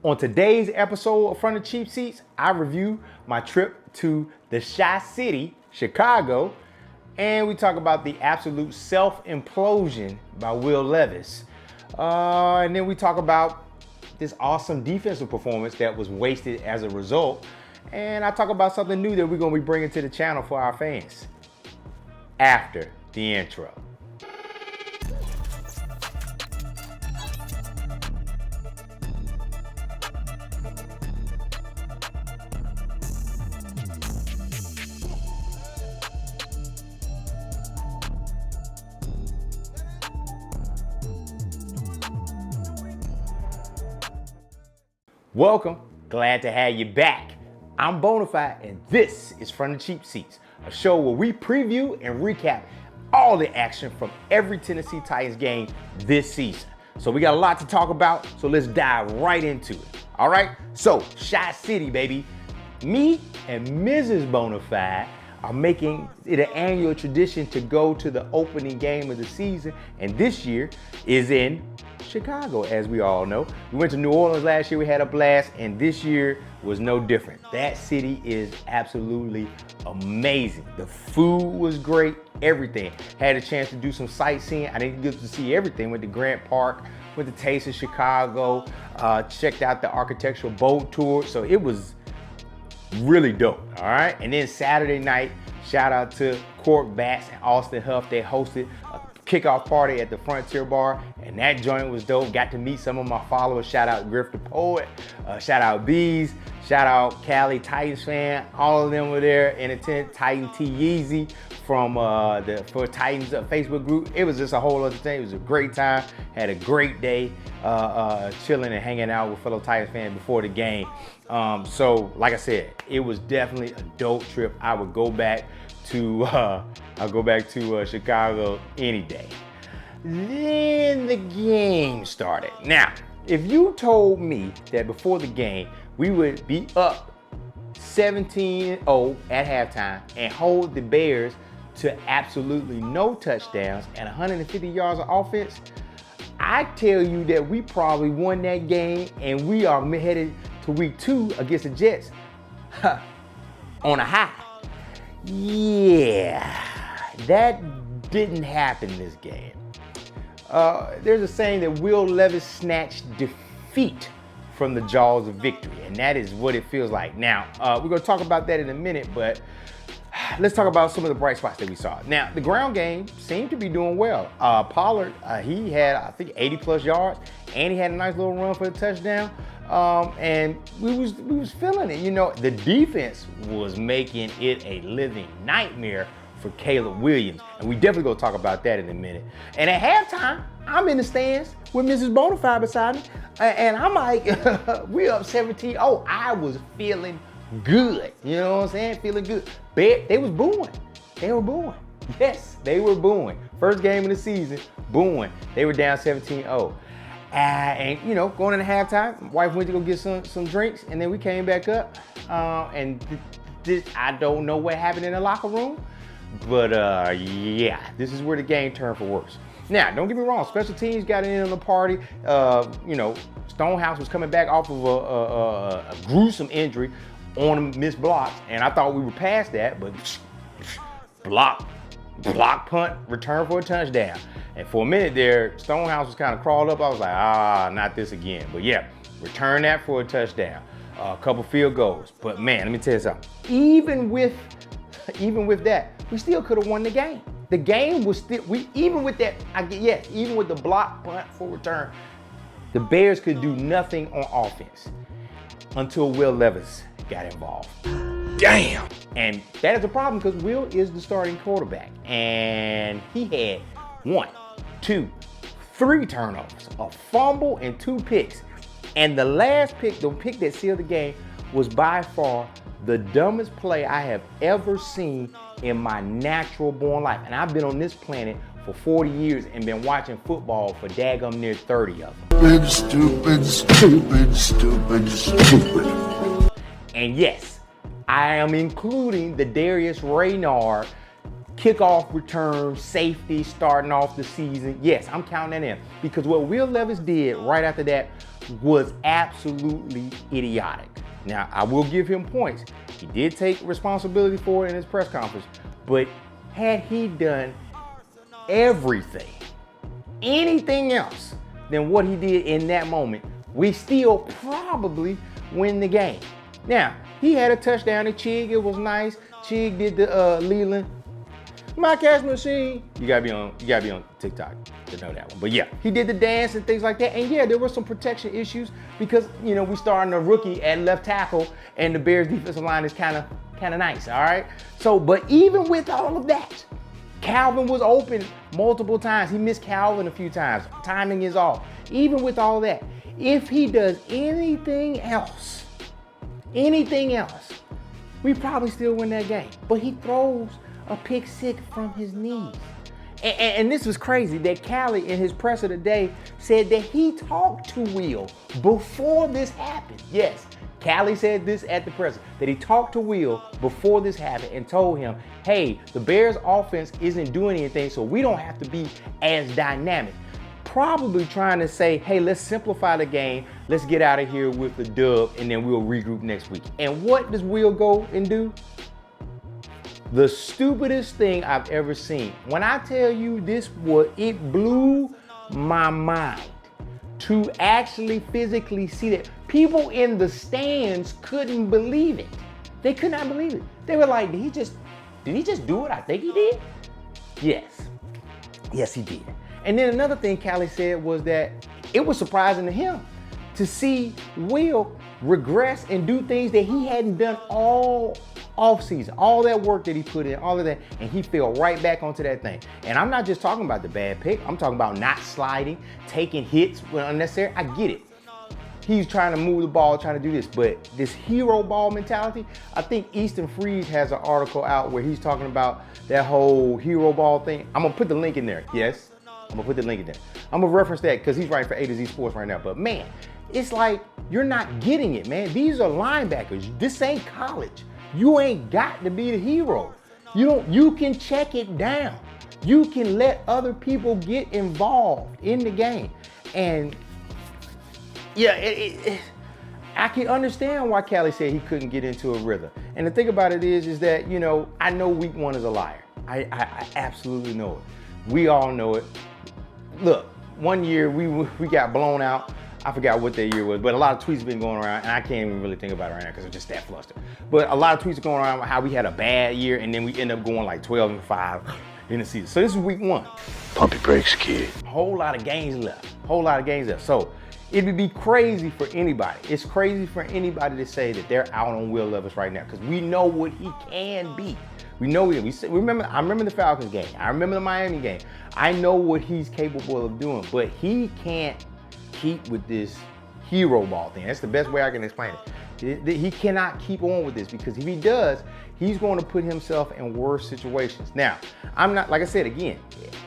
On today's episode of Front of Cheap Seats, I review my trip to the Chi-City, Chicago, and we talk about the absolute self-implosion by Will Levis. And then we talk about this awesome defensive performance that was wasted as a result. And I talk about something new that we're going to be bringing to the channel for our fans after the intro. Welcome, glad to have you back. I'm Bonafide and this is Front of Cheap Seats, a show where we preview and recap all the action from every Tennessee Titans game this season. So we got a lot to talk about, so let's dive right into it. All right, so Chi-City, baby. Me and Mrs. Bonafide are making it an annual tradition to go to the opening game of the season, and this year is in Chicago, as we all know. We went to New Orleans last year, we had a blast, and this year was no different. That city is absolutely amazing. The food was great, everything. Had a chance to do some sightseeing. I didn't get to see everything. Went to Grant Park, went to Taste of Chicago, checked out the architectural boat tour, so it was really dope, all right? And then Saturday night, shout out to Court Batts and Austin Huff. They hosted a kickoff party at the Frontier Bar, and that joint was dope. Got to meet some of my followers. Shout out Griff the Poet, shout out Bees, shout out Cali Titans fan. All of them were there in attendance. Titan T Yeezy from for Titans Facebook group. It was just a whole other thing. It was a great time. Had a great day chilling and hanging out with fellow Titans fans before the game. So like I said, it was definitely a dope trip. I would go back to Chicago any day. Then the game started. Now, if you told me that before the game we would be up 17-0 at halftime and hold the Bears to absolutely no touchdowns and 150 yards of offense, I tell you that we probably won that game and we are headed to week 2 against the Jets on a high. Yeah, that didn't happen this game. There's a saying that Will Levis snatched defeat from the jaws of victory, and that is what it feels like. Now, we're going to talk about that in a minute, but let's talk about some of the bright spots that we saw. Now, the ground game seemed to be doing well. Pollard, he had, I think, 80 plus yards, and he had a nice little run for a touchdown. And we was feeling it. You know, the defense was making it a living nightmare for Caleb Williams, and we definitely gonna talk about that in a minute. And at halftime, I'm in the stands with Mrs. Bonafide beside me, and I'm like, we're up 17-0. I was feeling good. You know what I'm saying? Feeling good. They was booing. They were booing. Yes, they were booing. First game of the season, booing. They were down 17-0. And you know, going into halftime, wife went to go get some drinks, and then we came back up. And I don't know what happened in the locker room, but yeah, this is where the game turned for worse. Now, don't get me wrong, special teams got in on the party. You know, Stonehouse was coming back off of a gruesome injury on missed blocks, and I thought we were past that, but block punt, return for a touchdown. And for a minute there, Stonehouse was kind of crawled up. I was like, not this again. But yeah, return that for a touchdown. A couple field goals. But man, let me tell you something. Even with that, we still could have won the game. The game was still, even with the block punt for return, the Bears could do nothing on offense until Will Levis got involved. Damn! And that is a problem because Will is the starting quarterback. And he had 1, 2, 3 turnovers, a fumble, and 2 picks. And the last pick, the pick that sealed the game, was by far the dumbest play I have ever seen in my natural born life. And I've been on this planet for 40 years and been watching football for daggum near 30 of them. Stupid. And yes, I am including the Darius Raynard kickoff return, safety, starting off the season. Yes, I'm counting that in, because what Will Levis did right after that was absolutely idiotic. Now, I will give him points. He did take responsibility for it in his press conference, but had he done everything, anything else than what he did in that moment, we still probably win the game. Now, he had a touchdown to Chig. It was nice. Chig did the Leland, my cash machine. You gotta be on TikTok to know that one. But yeah, he did the dance and things like that. And yeah, there were some protection issues because, you know, we starting a rookie at left tackle and the Bears defensive line is kind of nice, all right? So, but even with all of that, Calvin was open multiple times. He missed Calvin a few times. Timing is off. Even with all that, if he does anything else, we probably still win that game. But he throws a pick six from his knees. And this was crazy that Callie in his presser today said that he talked to Will before this happened. Yes, Callie said this at the presser, that he talked to Will before this happened and told him, hey, the Bears offense isn't doing anything, so we don't have to be as dynamic. Probably trying to say, hey, let's simplify the game. Let's get out of here with the dub, and then we'll regroup next week. And what does Will go and do? The stupidest thing I've ever seen. When I tell you it blew my mind to actually physically see that. People in the stands couldn't believe it. They could not believe it. They were like, did he just do what I think he did? Yes, he did. And then another thing Callie said was that it was surprising to him to see Will regress and do things that he hadn't done all offseason, all that work that he put in, all of that, and he fell right back onto that thing. And I'm not just talking about the bad pick. I'm talking about not sliding, taking hits when unnecessary. I get it. He's trying to move the ball, trying to do this, but this hero ball mentality, I think Easton Freeze has an article out where he's talking about that whole hero ball thing. I'm gonna put the link in there. Yes, I'm gonna put the link in there. I'm gonna reference that because he's writing for A to Z Sports right now. But man, it's like you're not getting it, man. These are linebackers. This ain't college. You ain't got to be the hero. You can check it down. You can let other people get involved in the game. And yeah, I can understand why Callie said he couldn't get into a rhythm. And the thing about it is that, you know, I know week one is a liar. I absolutely know it. We all know it. Look, one year we got blown out. I forgot what that year was, but a lot of tweets have been going around, and I can't even really think about it right now because I'm just that flustered. But a lot of tweets are going around about how we had a bad year, and then we end up going like 12-5 in the season. So this is week one. Pump your brakes, kid. Whole lot of games left. So it would be crazy for anybody. It's crazy for anybody to say that they're out on Will Levis right now because we know what he can be. We know it. I remember the Falcons game. I remember the Miami game. I know what he's capable of doing, but he can't keep with this hero ball thing. That's the best way I can explain it. He cannot keep on with this because if he does, he's going to put himself in worse situations. Now, I'm not, like I said again,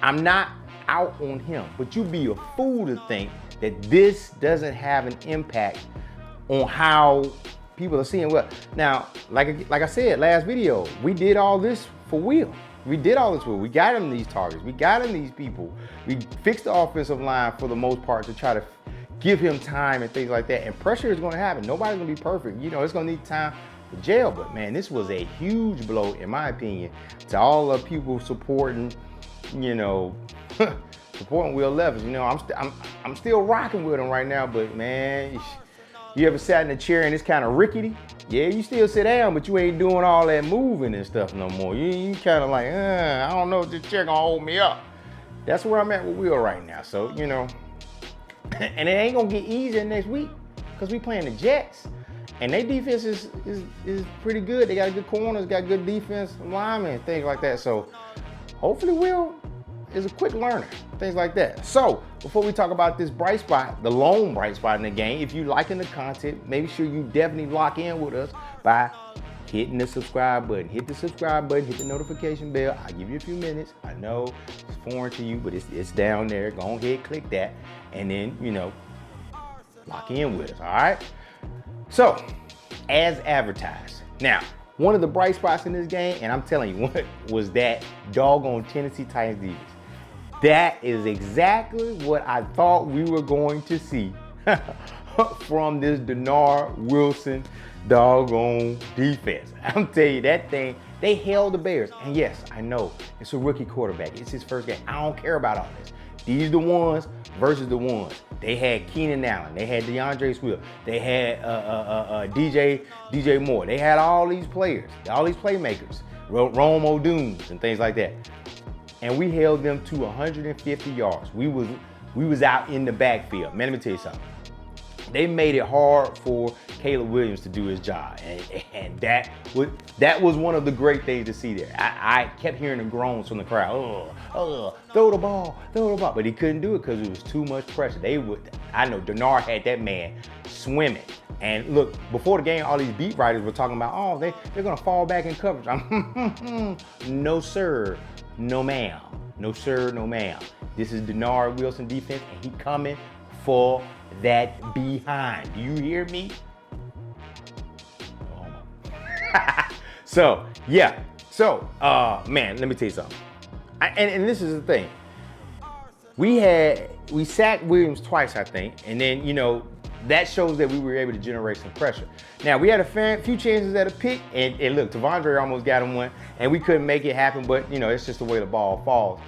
I'm not out on him, but you'd be a fool to think that this doesn't have an impact on how people are seeing Will. Now, like I said last video, we did all this for Will. We did all this for Will. We got him these targets. We got him these people. We fixed the offensive line for the most part to try to give him time and things like that. And pressure is going to happen. Nobody's going to be perfect. You know, it's going to need time to gel. But man, this was a huge blow, in my opinion, to all the people supporting, you know, supporting Will Levis. You know, I'm still rocking with him right now. But man, you ever sat in a chair and it's kind of rickety? Yeah, you still sit down, but you ain't doing all that moving and stuff no more. You kind of like, I don't know if this chair gonna hold me up. That's where I'm at with Will right now. So, you know, and it ain't gonna get easier next week because we playing the Jets. And their defense is pretty good. They got good corners, got good defense, linemen, things like that. So hopefully Will is a quick learner, things like that. So before we talk about this bright spot, the lone bright spot in the game, if you liking the content, make sure you definitely lock in with us by hitting the subscribe button. Hit the subscribe button, hit the notification bell. I'll give you a few minutes. I know it's foreign to you, but it's down there. Go ahead, click that, and then, you know, lock in with us, all right? So, as advertised. Now, one of the bright spots in this game, and I'm telling you, what was that doggone Tennessee Titans defense. That is exactly what I thought we were going to see from this Denard Wilson doggone defense. I'm telling you, that thing, they held the Bears. And yes, I know, it's a rookie quarterback. It's his first game. I don't care about all this. These are the ones versus the ones. They had Keenan Allen. They had DeAndre Swift. They had DJ Moore. They had all these players, all these playmakers, Rome Odunes and things like that. And we held them to 150 yards. We was out in the backfield. Man, let me tell you something. They made it hard for Caleb Williams to do his job, and that was one of the great things to see there. I kept hearing the groans from the crowd. Throw the ball, but he couldn't do it because it was too much pressure. I know Denard had that man swimming. And look, before the game, all these beat writers were talking about, oh, they're gonna fall back in coverage. No sir, no ma'am, no sir, no ma'am. This is Denard Wilson defense, and he coming for that behind. Do you hear me? So, yeah. So, man, let me tell you something. And this is the thing. We sacked Williams twice, I think. And then, you know, that shows that we were able to generate some pressure. Now, we had a few chances at a pick. And look, Tavondre almost got him one. And we couldn't make it happen. But, you know, it's just the way the ball falls.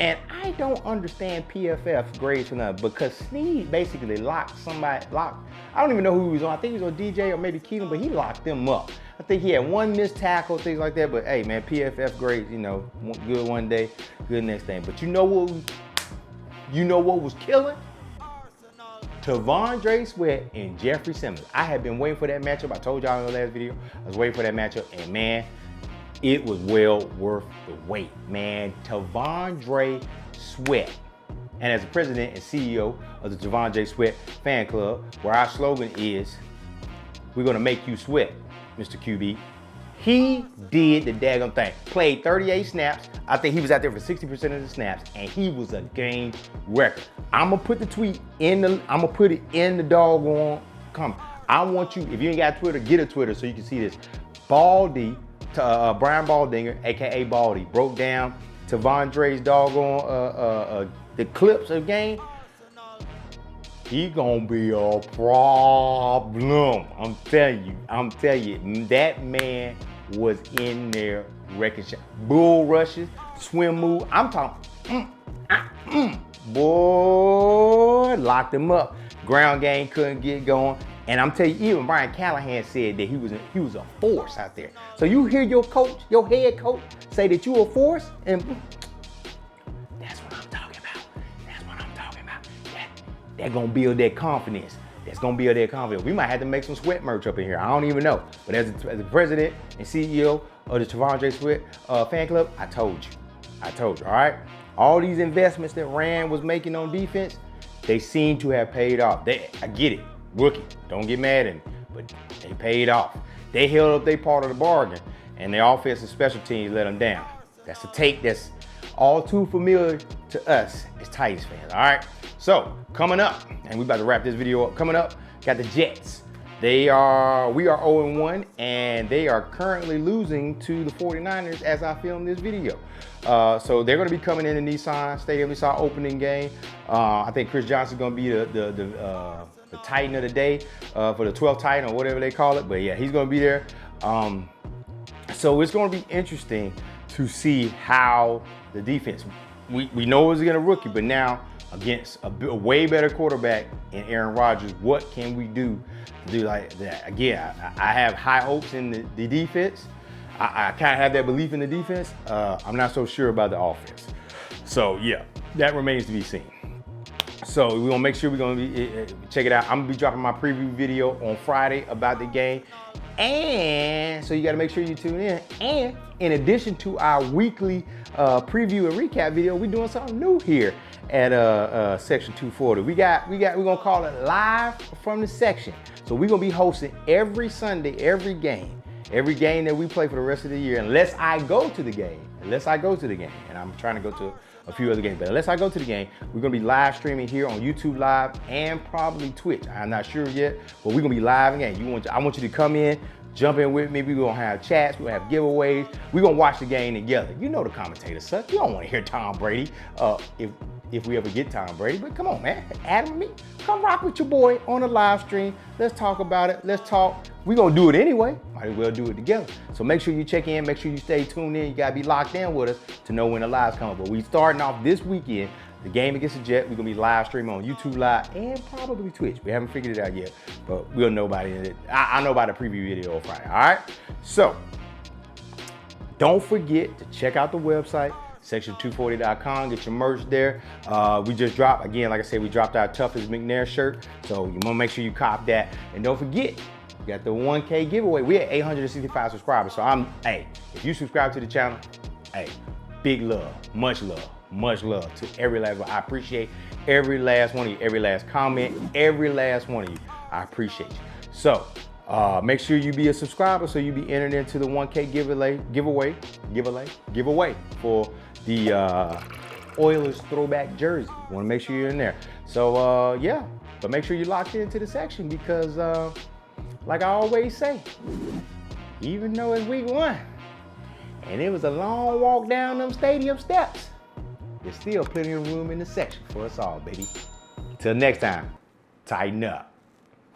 And I don't understand PFF grades for nothing, because Snead basically locked. I don't even know who he was on. I think he was on DJ or maybe Keelan, but he locked them up. I think he had one missed tackle, things like that. But hey, man, PFF grades, you know, good one day, good next day. But you know what was killing? T'Vondre Sweat and Jeffery Simmons. I had been waiting for that matchup. I told y'all in the last video, I was waiting for that matchup, and man, it was well worth the wait, man. T'Vondre Sweat. And as the president and CEO of the T'Vondre Sweat fan club, where our slogan is, we're gonna make you sweat, Mr. QB. He did the daggone thing. Played 38 snaps. I think he was out there for 60% of the snaps, and he was a game record. I'm gonna put the tweet in I'm gonna put it in the doggone comment. I want you, if you ain't got Twitter, get a Twitter so you can see this. Baldy, Brian Baldinger, AKA Baldy, broke down T'Vondre's doggone the clips of game. He gonna be a problem. I'm telling you, that man was in there wrecking shit. Bull rushes, swim move. I'm talking, boy, locked him up. Ground game couldn't get going. And I'm telling you, even Brian Callahan said that he was a force out there. So you hear your coach, your head coach, say that you a force, and that's what I'm talking about. That's what I'm talking about. That's gonna build that confidence. That's gonna build that confidence. We might have to make some Sweat merch up in here. I don't even know. But as the president and CEO of the T'Vondre Sweat fan club, I told you, all right? All these investments that Rand was making on defense, they seem to have paid off. I get it. Rookie, don't get mad at me, but they paid off. They held up their part of the bargain, and their offense and special teams let them down. That's a take that's all too familiar to us as Titans fans, all right? So, coming up, and we about to wrap this video up. Coming up, got the Jets. We are 0-1, and they are currently losing to the 49ers as I film this video. So they're gonna be coming in the Nissan Stadium. We saw opening game. I think Chris Johnson's gonna be the Titan of the day for the 12th Titan or whatever they call it. But yeah, he's gonna be there. So it's gonna be interesting to see how the defense, we know it's against a rookie, but now against a way better quarterback in Aaron Rodgers, what can we do to do like that? Again, I have high hopes in the defense. I kind of have that belief in the defense. I'm not so sure about the offense. So yeah, that remains to be seen. So we're gonna make sure we're gonna be, check it out. I'm gonna be dropping my preview video on Friday about the game. And so you gotta make sure you tune in. And in addition to our weekly preview and recap video, we're doing something new here at Section 240. We're gonna call it Live from the Section. So we're gonna be hosting every Sunday, every game that we play for the rest of the year, unless I go to the game. And I'm trying to go to a few other games, but unless I go to the game, we're gonna be live streaming here on YouTube Live and probably Twitch. I'm not sure yet, but we're gonna be live again. I want you to come in, Jump in with me. We're going to have chats. We're going to have giveaways. We're going to watch the game together. You know the commentators suck. You don't want to hear Tom Brady if we ever get Tom Brady. But come on, man. Adam and me, come rock with your boy on the live stream. Let's talk about it. Let's talk. We're going to do it anyway. Might as well do it together. So make sure you check in. Make sure you stay tuned in. You got to be locked in with us to know when the lives come up. But we starting off this weekend. The game against the Jets, we're gonna be live streaming on YouTube Live and probably Twitch. We haven't figured it out yet, but we'll know about it. I know about the preview video on Friday, all right? So, don't forget to check out the website, section240.com, get your merch there. We just dropped, again, like I said, we dropped our Toughest McNair shirt, so you wanna make sure you cop that. And don't forget, we got the 1K giveaway. We're at 865 subscribers, so hey, if you subscribe to the channel, hey, big love, much love to every last one. I appreciate every last one of you, every last comment, every last one of you. I appreciate you. So make sure you be a subscriber so you be entered into the 1K giveaway for the Oilers throwback jersey. You want to make sure you're in there. So yeah, but make sure you lock into the section because like I always say, even though it's week 1 and it was a long walk down them stadium steps, there's still plenty of room in the section for us all, baby. Till next time, tighten up.